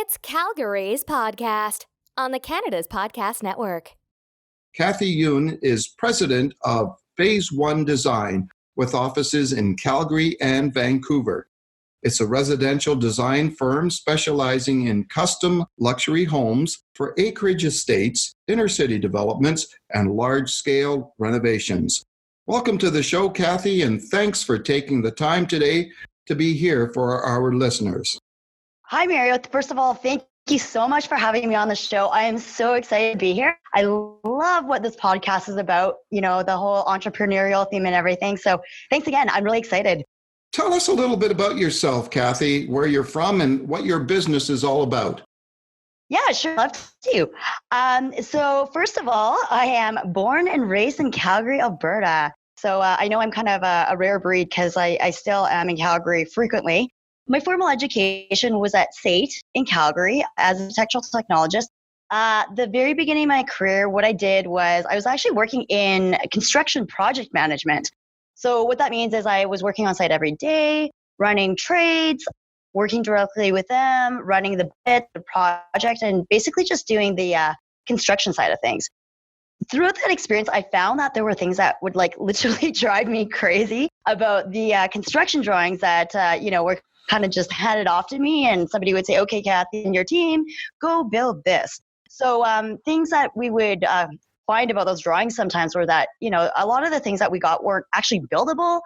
It's Calgary's podcast on the Canada's Podcast Network. Kathy Yuen is president of Phase One Design with offices in Calgary and Vancouver. It's a residential design firm specializing in custom luxury homes for acreage estates, inner-city developments, and large-scale renovations. Welcome to the show, Kathy, and thanks for taking the time today to be here for our listeners. Hi, Mario. First of all, thank you so much for having me on the show. I am so excited to be here. I love what this podcast is about, the whole entrepreneurial theme and everything. So thanks again. I'm really excited. Tell us a little bit about yourself, Kathy, where you're from and what your business is all about. Yeah, sure. Love to. So first of all, I am born and raised in Calgary, Alberta. So I know I'm kind of a rare breed because I still am in Calgary frequently. My formal education was at SAIT in Calgary as a textile technologist. The very beginning of my career, what I did was I was actually working in construction project management. So what that means is I was working on site every day, running trades, working directly with them, running the bid, the project, and basically just doing the construction side of things. Throughout that experience, I found that there were things that would literally drive me crazy about the construction drawings that, were kind of just handed off to me, and somebody would say, okay, Kathy and your team, go build this. So things that we would find about those drawings sometimes were that, a lot of the things that we got weren't actually buildable,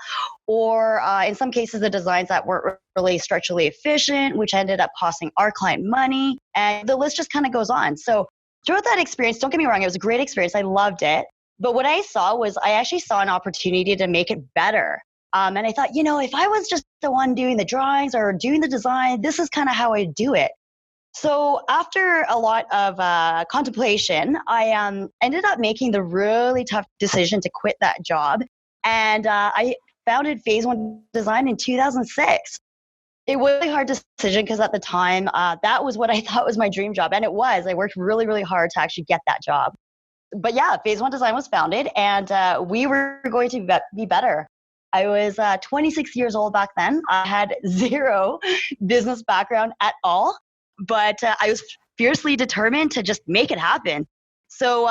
or in some cases, the designs that weren't really structurally efficient, which ended up costing our client money. And the list just kind of goes on. So throughout that experience, don't get me wrong, it was a great experience. I loved it. But what I saw was I actually saw an opportunity to make it better. And I thought, if I was just the one doing the drawings or doing the design, this is kind of how I do it. So after a lot of contemplation, I ended up making the really tough decision to quit that job. And I founded Phase One Design in 2006. It was a really hard decision because at the time, that was what I thought was my dream job. And it was. I worked really, really hard to actually get that job. But yeah, Phase One Design was founded, and we were going to be better. I was 26 years old back then. I had zero business background at all, but I was fiercely determined to just make it happen. So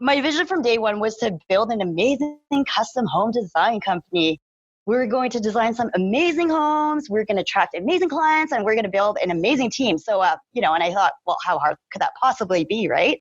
my vision from day one was to build an amazing custom home design company. We were going to design some amazing homes. We're going to attract amazing clients, and we're going to build an amazing team. So, and I thought, well, how hard could that possibly be, right?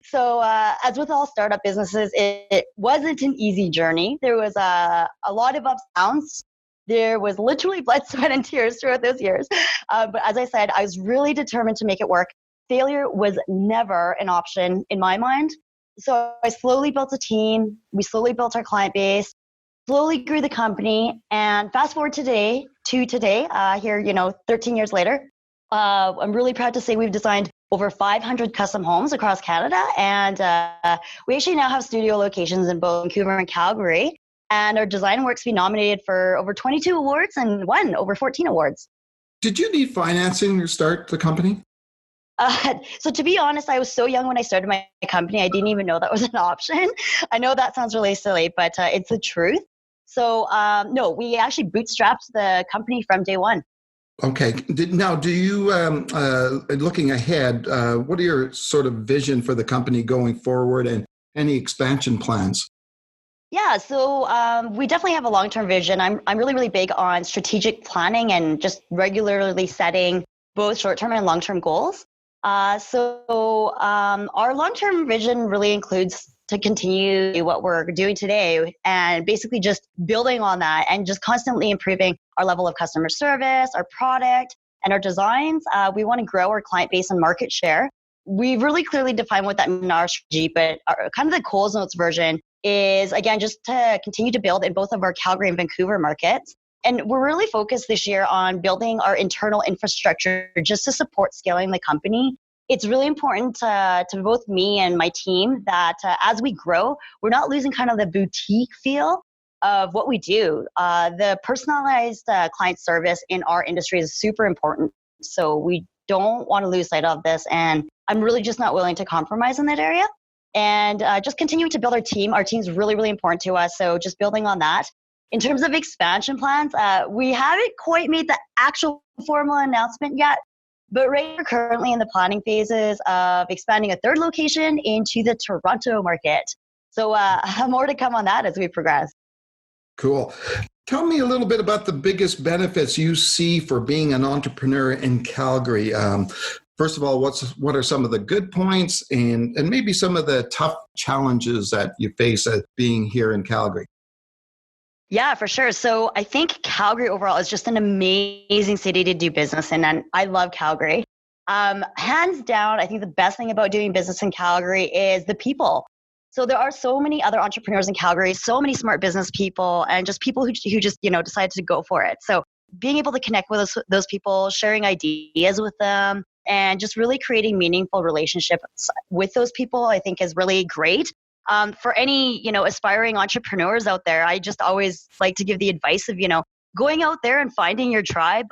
So as with all startup businesses, it wasn't an easy journey. There was a lot of ups and downs. There was literally blood, sweat, and tears throughout those years. But as I said, I was really determined to make it work. Failure was never an option in my mind. So I slowly built a team. We slowly built our client base, slowly grew the company. And fast forward today, here, 13 years later, I'm really proud to say we've designed over 500 custom homes across Canada. And we actually now have studio locations in both Vancouver and Calgary. And our design work's been nominated for over 22 awards and won over 14 awards. Did you need financing to start the company? So to be honest, I was so young when I started my company, I didn't even know that was an option. I know that sounds really silly, but it's the truth. So no, we actually bootstrapped the company from day one. Okay. Now, do you, looking ahead, what are your sort of vision for the company going forward and any expansion plans? Yeah, so we definitely have a long-term vision. I'm really, really big on strategic planning and just regularly setting both short-term and long-term goals. So our long-term vision really includes to continue what we're doing today and basically just building on that and just constantly improving our level of customer service, our product, and our designs. We want to grow our client base and market share. We've really clearly defined what that means in our strategy, but kind of the Coles Notes version is, again, just to continue to build in both of our Calgary and Vancouver markets. And we're really focused this year on building our internal infrastructure just to support scaling the company. It's really important to both me and my team that as we grow, we're not losing kind of the boutique feel of what we do. The personalized client service in our industry is super important. So we don't want to lose sight of this. And I'm really just not willing to compromise in that area. And just continuing to build our team. Our team's really, really important to us. So just building on that. In terms of expansion plans, we haven't quite made the actual formal announcement yet. But right, we're currently in the planning phases of expanding a third location into the Toronto market. So more to come on that as we progress. Cool. Tell me a little bit about the biggest benefits you see for being an entrepreneur in Calgary. First of all, what are some of the good points and maybe some of the tough challenges that you face at being here in Calgary? Yeah, for sure. So I think Calgary overall is just an amazing city to do business in, and I love Calgary. Hands down, I think the best thing about doing business in Calgary is the people. So there are so many other entrepreneurs in Calgary, so many smart business people, and just people who just decided to go for it. So being able to connect with those people, sharing ideas with them, and just really creating meaningful relationships with those people, I think is really great. For any aspiring entrepreneurs out there, I just always like to give the advice of going out there and finding your tribe.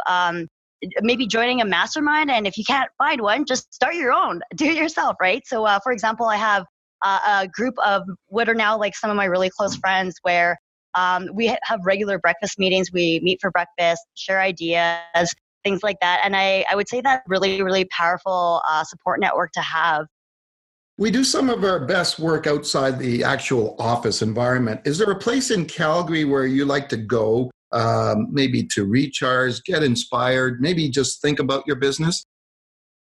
Maybe joining a mastermind, and if you can't find one, just start your own, do it yourself, right? So for example, I have a group of what are now like some of my really close friends where we have regular breakfast meetings. We meet for breakfast, share ideas, things like that. And I would say that really, really powerful support network to have. We do some of our best work outside the actual office environment. Is there a place in Calgary where you like to go, maybe to recharge, get inspired, maybe just think about your business?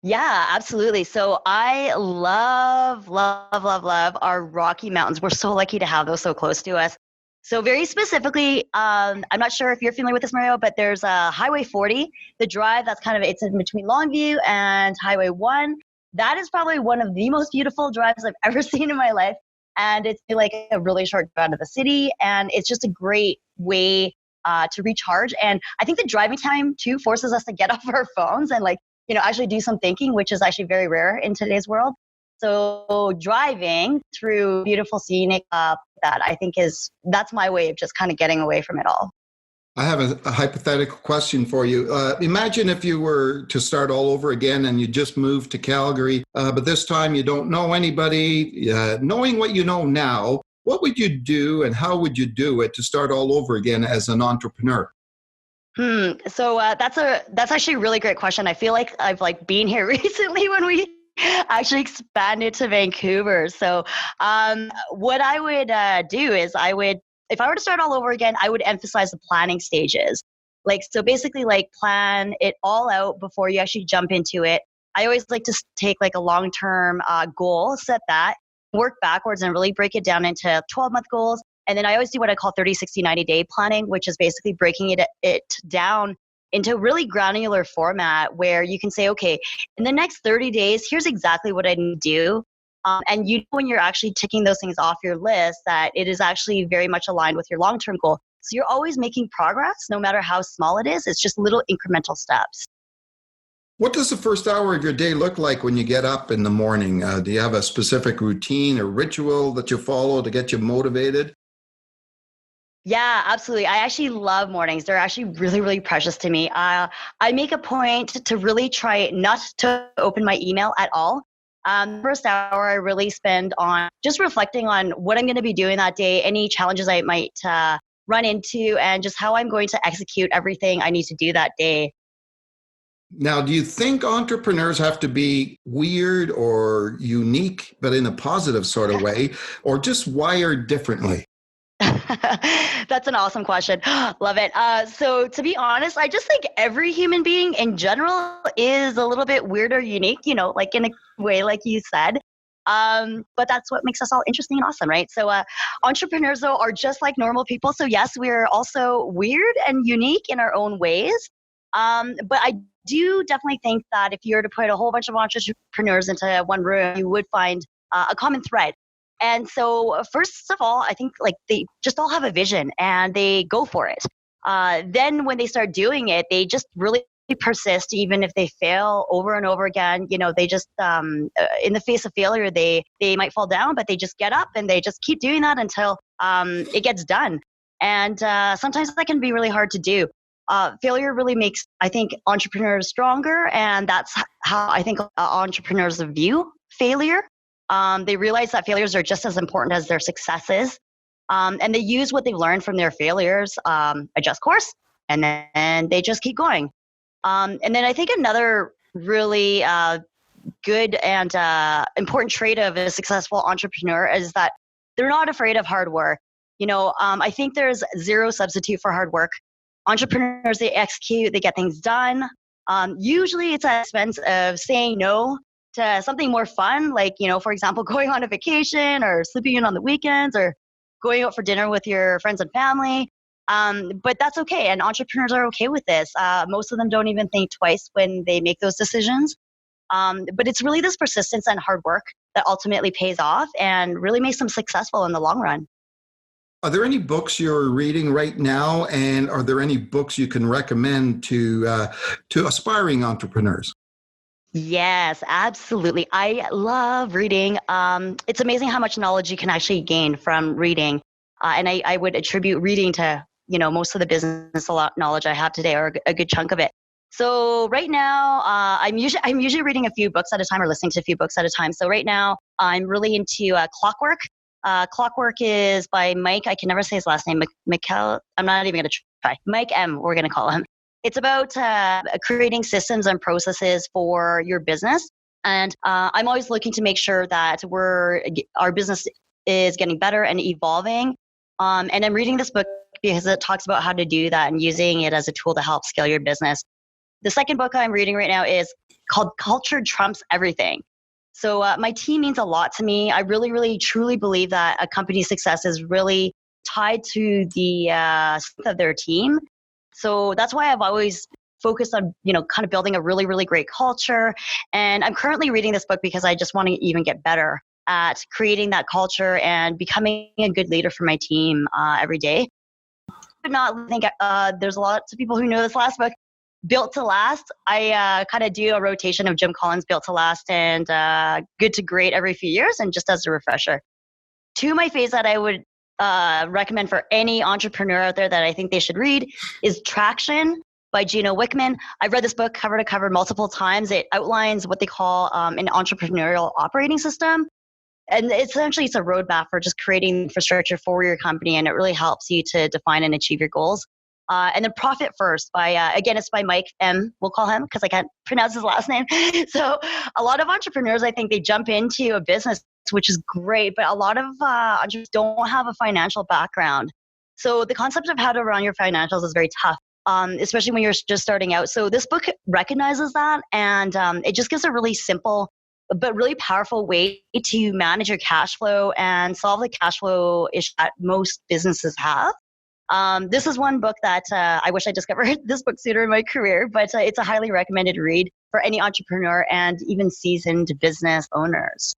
Yeah, absolutely. So I love, love, love, love our Rocky Mountains. We're so lucky to have those so close to us. So very specifically, I'm not sure if you're familiar with this, Mario, but there's a Highway 40, the drive that's it's in between Longview and Highway 1. That is probably one of the most beautiful drives I've ever seen in my life. And it's like a really short drive out of the city. And it's just a great way to recharge. And I think the driving time too forces us to get off our phones and actually do some thinking, which is actually very rare in today's world. So driving through beautiful scenic that I think that's my way of just kind of getting away from it all. I have a hypothetical question for you. Imagine if you were to start all over again and you just moved to Calgary, but this time you don't know anybody. Knowing what you know now, what would you do and how would you do it to start all over again as an entrepreneur? So that's actually a really great question. I feel like I've been here recently when we actually expanded to Vancouver. So what I would do is if I were to start all over again, I would emphasize the planning stages. So basically plan it all out before you actually jump into it. I always like to take a long-term goal, set that, work backwards and really break it down into 12-month goals. And then I always do what I call 30, 60, 90-day planning, which is basically breaking it down into a really granular format where you can say, okay, in the next 30 days, here's exactly what I need to do. And when you're actually ticking those things off your list, that it is actually very much aligned with your long-term goal. So you're always making progress, no matter how small it is. It's just little incremental steps. What does the first hour of your day look like when you get up in the morning? Do you have a specific routine or ritual that you follow to get you motivated? Yeah, absolutely. I actually love mornings. They're actually really, really precious to me. I make a point to really try not to open my email at all. First hour, I really spend on just reflecting on what I'm going to be doing that day, any challenges I might run into, and just how I'm going to execute everything I need to do that day. Now, do you think entrepreneurs have to be weird or unique, but in a positive sort of way, or just wired differently? That's an awesome question. Love it. So to be honest, I just think every human being in general is a little bit weird or unique, in a way, like you said. But that's what makes us all interesting and awesome, right? So entrepreneurs, though, are just like normal people. So yes, we're also weird and unique in our own ways. But I do definitely think that if you were to put a whole bunch of entrepreneurs into one room, you would find a common thread. And so first of all, I think they just all have a vision and they go for it. Then when they start doing it, they just really persist, even if they fail over and over again. They just, in the face of failure, they might fall down, but they just get up and they just keep doing that until it gets done. And sometimes that can be really hard to do. Failure really makes, I think, entrepreneurs stronger. And that's how I think entrepreneurs view failure. They realize that failures are just as important as their successes. And they use what they've learned from their failures, adjust course, and then they just keep going. And then I think another really good and important trait of a successful entrepreneur is that they're not afraid of hard work. I think there's zero substitute for hard work. Entrepreneurs, they execute, they get things done. Usually it's at the expense of saying no to something more fun, like, for example, going on a vacation or sleeping in on the weekends or going out for dinner with your friends and family. But that's okay. And entrepreneurs are okay with this. Most of them don't even think twice when they make those decisions. But it's really this persistence and hard work that ultimately pays off and really makes them successful in the long run. Are there any books you're reading right now, and are there any books you can recommend to aspiring entrepreneurs? Yes, absolutely. I love reading. It's amazing how much knowledge you can actually gain from reading. And I would attribute reading to, most of the business knowledge I have today, or a good chunk of it. So right now, I'm usually reading a few books at a time or listening to a few books at a time. So right now, I'm really into Clockwork. Clockwork is by Mike. I can never say his last name. Michael. I'm not even going to try. Mike M. We're going to call him. It's about creating systems and processes for your business. And I'm always looking to make sure that our business is getting better and evolving. And I'm reading this book because it talks about how to do that and using it as a tool to help scale your business. The second book I'm reading right now is called Culture Trumps Everything. So my team means a lot to me. I really, really, truly believe that a company's success is really tied to the strength of their team. So that's why I've always focused on, kind of building a really, really great culture. And I'm currently reading this book because I just want to even get better at creating that culture and becoming a good leader for my team every day. But not think there's lots of people who know this last book, Built to Last. I kind of do a rotation of Jim Collins' Built to Last and Good to Great every few years, and just as a refresher. Two of my faves that I would recommend for any entrepreneur out there that I think they should read is Traction by Gino Wickman. I've read this book cover to cover multiple times. It outlines what they call an entrepreneurial operating system. And essentially, it's a roadmap for just creating infrastructure for your company, and it really helps you to define and achieve your goals. And then Profit First by, again, it's by Mike M. We'll call him because I can't pronounce his last name. So a lot of entrepreneurs, I think they jump into a business, which is great, but a lot of entrepreneurs don't have a financial background. So the concept of how to run your financials is very tough, especially when you're just starting out. So this book recognizes that, and it just gives a really simple but really powerful way to manage your cash flow and solve the cash flow issue that most businesses have. This is one book that I wish I discovered this book sooner in my career, but it's a highly recommended read for any entrepreneur and even seasoned business owners.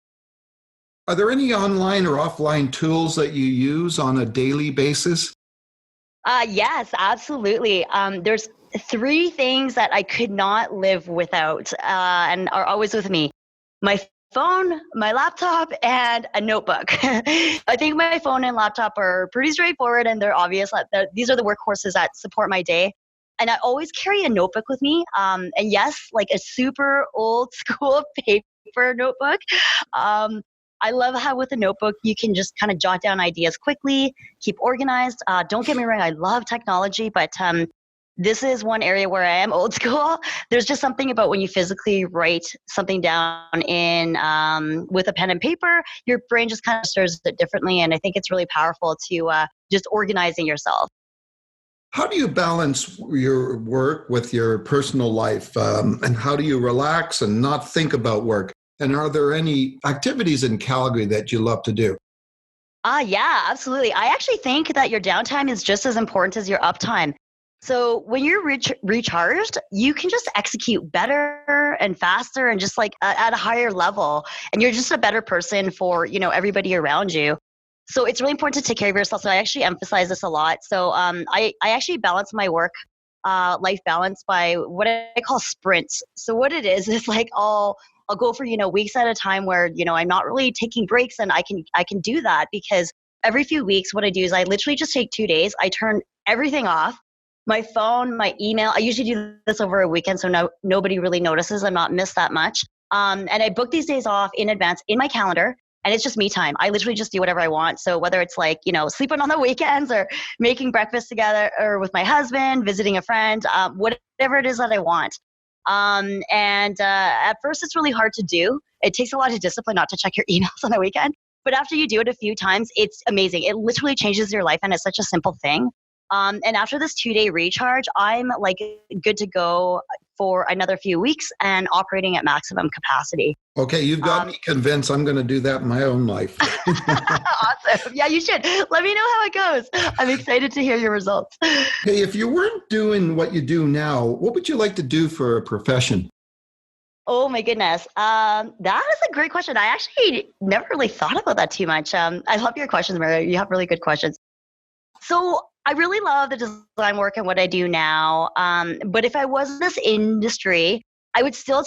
Are there any online or offline tools that you use on a daily basis? Yes, absolutely. There's three things that I could not live without and are always with me. My phone, my laptop, and a notebook. I think my phone and laptop are pretty straightforward and they're obvious. These are the workhorses that support my day. And I always carry a notebook with me. And yes, like a super old school paper notebook. I love how with a notebook, you can just kind of jot down ideas quickly, keep organized. Don't get me wrong, I love technology, but this is one area where I am old school. There's just something about when you physically write something down in with a pen and paper, your brain just kind of stirs it differently. And I think it's really powerful to just organizing yourself. How do you balance your work with your personal life? And how do you relax and not think about work? And are there any activities in Calgary that you love to do? Yeah, absolutely. I actually think that your downtime is just as important as your uptime. So when you're recharged, you can just execute better and faster and just like at a higher level. And you're just a better person for, everybody around you. So it's really important to take care of yourself. So I actually emphasize this a lot. So I actually balance my work life balance by what I call sprints. So what it is like I'll go for, weeks at a time where, I'm not really taking breaks, and I can do that because every few weeks what I do is I literally just take 2 days. I turn everything off. My phone, my email. I usually do this over a weekend, so nobody really notices. I'm not missed that much. And I book these days off in advance in my calendar, and it's just me time. I literally just do whatever I want. So whether it's like, sleeping on the weekends or making breakfast together or with my husband, visiting a friend, whatever it is that I want. And at first, it's really hard to do. It takes a lot of discipline not to check your emails on the weekend. But after you do it a few times, it's amazing. It literally changes your life, and it's such a simple thing. And after this 2-day recharge, I'm like good to go for another few weeks and operating at maximum capacity. Okay, you've got me convinced. I'm going to do that in my own life. Awesome. Yeah, you should. Let me know how it goes. I'm excited to hear your results. Hey, if you weren't doing what you do now, what would you like to do for a profession? Oh my goodness. That is a great question. I actually never really thought about that too much. I love your questions, Mario. You have really good questions. So I really love the design work and what I do now. But if I was in this industry, I would still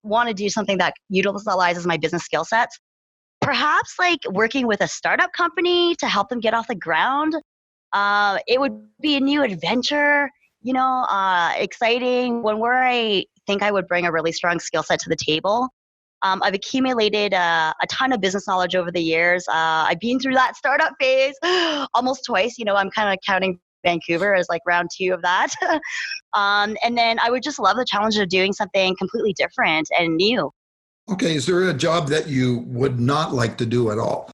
want to do something that utilizes my business skill sets. Perhaps like working with a startup company to help them get off the ground. It would be a new adventure, exciting, one where I think I would bring a really strong skill set to the table. I've accumulated a ton of business knowledge over the years. I've been through that startup phase almost twice. I'm kind of counting Vancouver as like round 2 of that. And then I would just love the challenge of doing something completely different and new. Okay, is there a job that you would not like to do at all?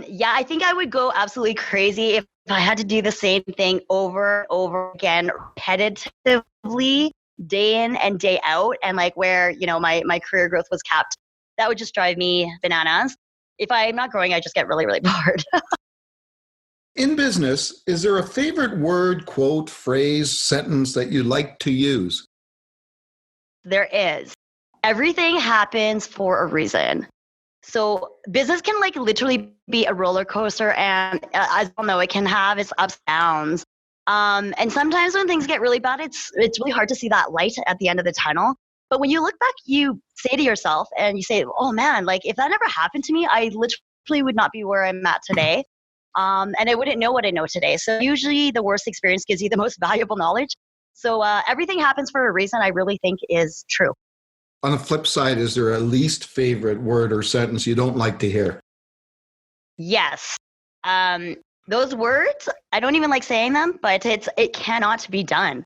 Yeah, I think I would go absolutely crazy if I had to do the same thing over and over again, repetitively, day in and day out, and like where, my career growth was capped. That would just drive me bananas. If I'm not growing, I just get really, really bored. In business, is there a favorite word, quote, phrase, sentence that you like to use? There is. Everything happens for a reason. So business can like literally be a roller coaster, and as you all know, it can have its ups and downs. And sometimes when things get really bad, it's really hard to see that light at the end of the tunnel. But when you look back, you say to yourself and you say, oh man, like if that never happened to me, I literally would not be where I'm at today. And I wouldn't know what I know today. So usually the worst experience gives you the most valuable knowledge. So everything happens for a reason, I really think is true. On the flip side, is there a least favorite word or sentence you don't like to hear? Yes. Those words, I don't even like saying them, but it cannot be done.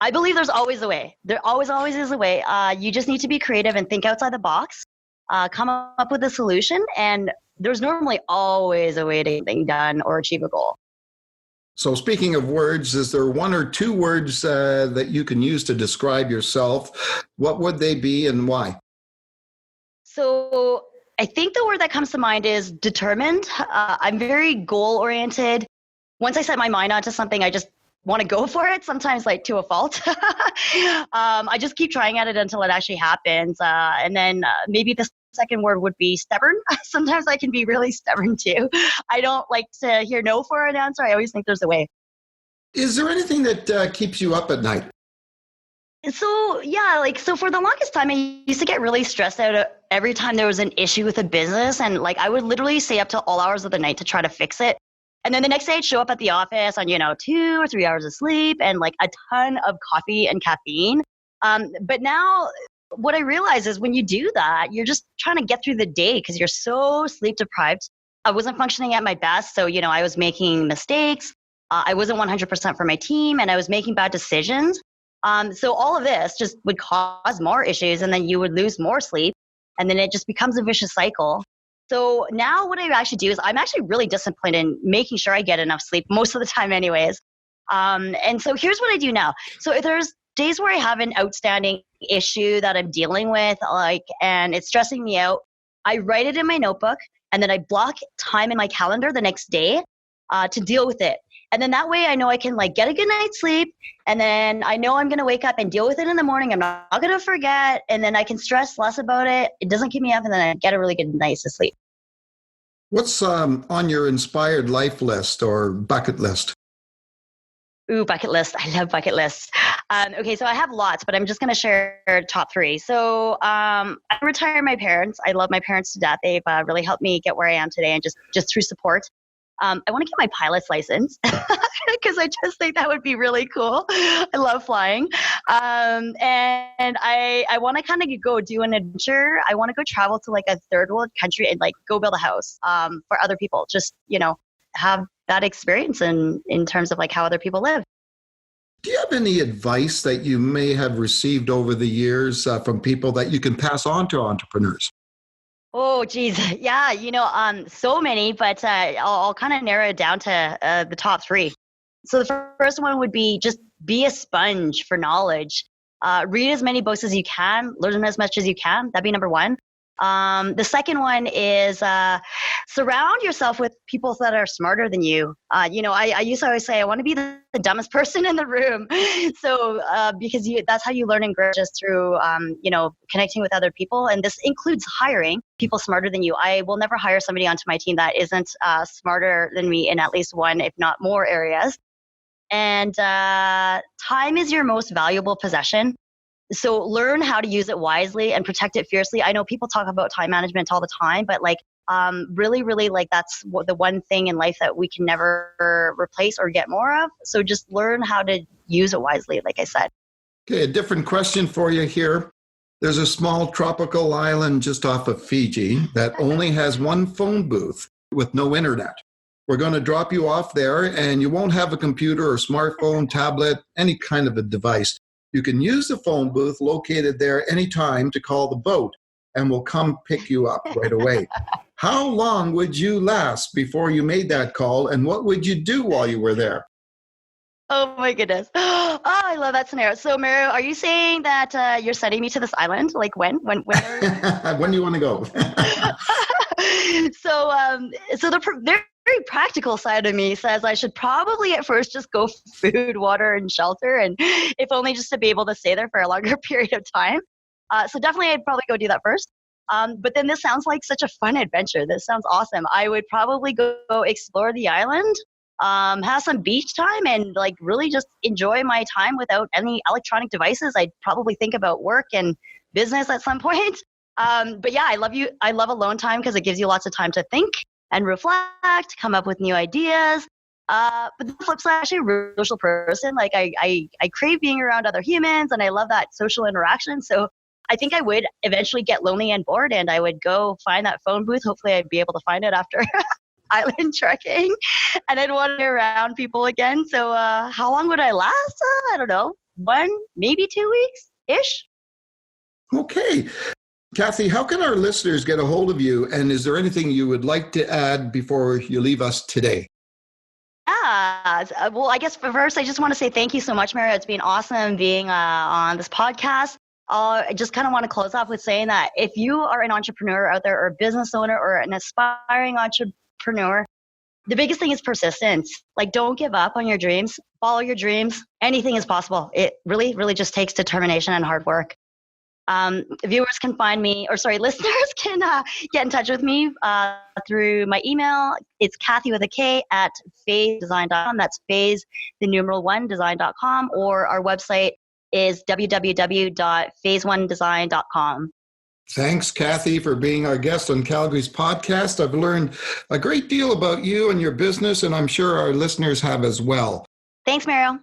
I believe there's always a way. There always is a way. You just need to be creative and think outside the box, come up with a solution, and there's normally always a way to get things done or achieve a goal. So speaking of words, is there 1 or 2 words that you can use to describe yourself? What would they be and why? So I think the word that comes to mind is determined. I'm very goal oriented. Once I set my mind onto something, I just want to go for it, sometimes like to a fault. I just keep trying at it until it actually happens. And then maybe the second word would be stubborn. Sometimes I can be really stubborn too. I don't like to hear no for an answer. I always think there's a way. Is there anything that keeps you up at night? So yeah, so for the longest time, I used to get really stressed out every time there was an issue with a business. And like, I would literally stay up till all hours of the night to try to fix it. And then the next day I'd show up at the office on, 2 or 3 hours of sleep and like a ton of coffee and caffeine. But now what I realize is when you do that, you're just trying to get through the day because you're so sleep deprived. I wasn't functioning at my best. So, I was making mistakes. I wasn't 100% for my team, and I was making bad decisions. So all of this just would cause more issues, and then you would lose more sleep, and then it just becomes a vicious cycle. So now what I actually do is I'm actually really disciplined in making sure I get enough sleep most of the time anyways. And so here's what I do now. So if there's days where I have an outstanding issue that I'm dealing with, and it's stressing me out, I write it in my notebook, and then I block time in my calendar the next day to deal with it. And then that way I know I can get a good night's sleep, and then I know I'm going to wake up and deal with it in the morning. I'm not going to forget, and then I can stress less about it. It doesn't keep me up, and then I get a really good night's sleep. What's on your inspired life list or bucket list? Ooh, bucket list. I love bucket lists. Okay, so I have lots, but I'm just going to share top 3. So I retired my parents. I love my parents to death. They've really helped me get where I am today, and just through support. I want to get my pilot's license because I just think that would be really cool. I love flying. And I want to kind of go do an adventure. I want to go travel to a third world country and go build a house for other people. Just, have that experience in terms of how other people live. Do you have any advice that you may have received over the years from people that you can pass on to entrepreneurs? Oh, geez. Yeah, so many, but I'll kind of narrow it down to the top three. So the first one would be just be a sponge for knowledge. Read as many books as you can, learn as much as you can. That'd be number one. The second one is surround yourself with people that are smarter than you. I used to always say I want to be the dumbest person in the room. So because that's how you learn and grow, just through connecting with other people. And this includes hiring people smarter than you. I will never hire somebody onto my team that isn't smarter than me in at least one, if not more areas. And time is your most valuable possession. So learn how to use it wisely and protect it fiercely. I know people talk about time management all the time, but really, that's the one thing in life that we can never replace or get more of. So just learn how to use it wisely, like I said. Okay, a different question for you here. There's a small tropical island just off of Fiji that only has one phone booth with no internet. We're going to drop you off there, and you won't have a computer or smartphone, tablet, any kind of a device. You can use the phone booth located there anytime to call the boat, and we'll come pick you up right away. How long would you last before you made that call, and what would you do while you were there? Oh my goodness. Oh, I love that scenario. So Mario, are you saying that you're sending me to this island? Like when? When do you want to go? So the very practical side of me says I should probably at first just go food, water, and shelter, and if only just to be able to stay there for a longer period of time. So definitely I'd probably go do that first. But then this sounds like such a fun adventure. This sounds awesome. I would probably go explore the island, have some beach time, and really just enjoy my time without any electronic devices. I'd probably think about work and business at some point. But yeah, I love alone time because it gives you lots of time to think and reflect, come up with new ideas. But the flip side, I'm actually a real social person. I crave being around other humans, and I love that social interaction. So I think I would eventually get lonely and bored, and I would go find that phone booth. Hopefully I'd be able to find it after island trekking, and I'd want to be around people again. So how long would I last? I don't know, 1, maybe 2 weeks-ish. Okay. Kathy, how can our listeners get a hold of you? And is there anything you would like to add before you leave us today? Well, I guess first, I just want to say thank you so much, Mario. It's been awesome being on this podcast. I just kind of want to close off with saying that if you are an entrepreneur out there or a business owner or an aspiring entrepreneur, the biggest thing is persistence. Don't give up on your dreams. Follow your dreams. Anything is possible. It really, really just takes determination and hard work. Listeners can get in touch with me through my email. It's Kathy with a K at phasedesign.com. That's phase, the numeral 1, design.com. Or our website is www.phase1design.com. Thanks, Kathy, for being our guest on Calgary's podcast. I've learned a great deal about you and your business, and I'm sure our listeners have as well. Thanks, Mario.